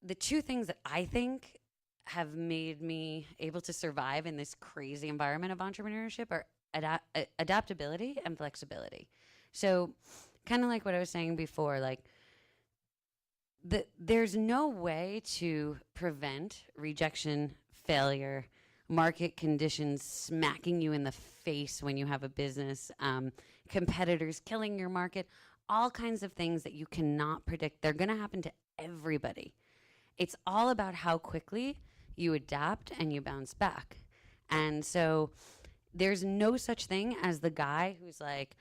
the two things that I think have made me able to survive in this crazy environment of entrepreneurship are adaptability and flexibility. So, kind of like what I was saying before, like there's no way to prevent rejection, failure, market conditions smacking you in the face when you have a business, competitors killing your market, all kinds of things that you cannot predict. They're going to happen to everybody. It's all about how quickly you adapt and you bounce back. And so there's no such thing as the guy who's like,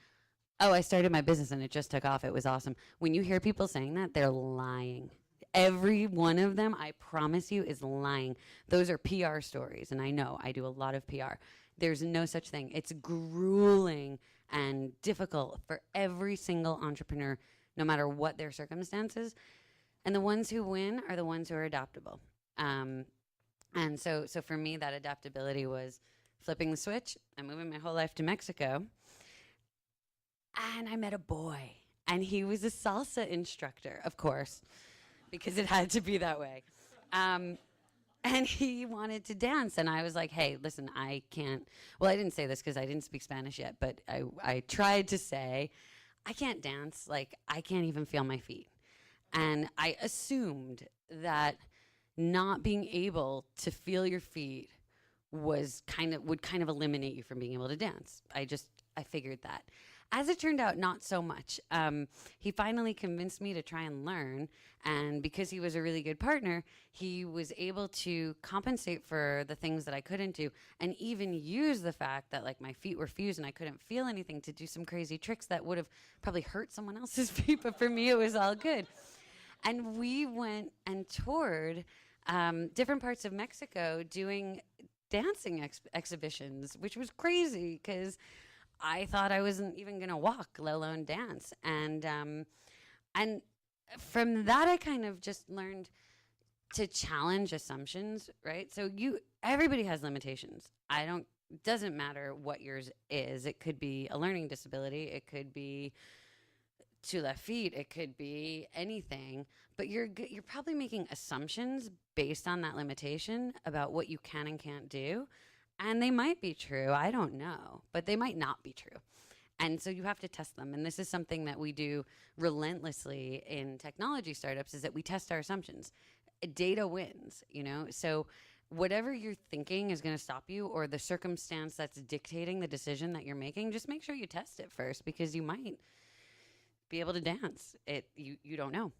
oh, I started my business and it just took off. It was awesome. When you hear people saying that, they're lying. Every one of them, I promise you, is lying. Those are PR stories. And I know I do a lot of PR. There's no such thing. It's grueling and difficult for every single entrepreneur, no matter what their circumstances. And the ones who win are the ones who are adaptable. And so for me, that adaptability was flipping the switch. I'm moving my whole life to Mexico. And I met a boy, and he was a salsa instructor, of course, because it had to be that way. And he wanted to dance, and I was like, hey, listen, I can't. Well, I didn't say this because I didn't speak Spanish yet, but I tried to say, I can't dance. Like, I can't even feel my feet. And I assumed that not being able to feel your feet would kind of eliminate you from being able to dance. I figured that. As it turned out, not so much. He finally convinced me to try and learn, and because he was a really good partner, he was able to compensate for the things that I couldn't do, and even use the fact that like my feet were fused and I couldn't feel anything to do some crazy tricks that would have probably hurt someone else's feet, but for me it was all good. And we went and toured different parts of Mexico doing dancing exhibitions, which was crazy because I thought I wasn't even gonna walk, let alone dance. And from that, I kind of just learned to challenge assumptions, right? So everybody has limitations. Doesn't matter what yours is. It could be a learning disability. It could be two left feet. It could be anything. But you're probably making assumptions based on that limitation about what you can and can't do. And they might be true. I don't know, but they might not be true. And so you have to test them. And this is something that we do relentlessly in technology startups, is that we test our assumptions. Data wins, you know? So whatever you're thinking is going to stop you, or the circumstance that's dictating the decision that you're making, just make sure you test it first, because you might be able to dance. You don't know.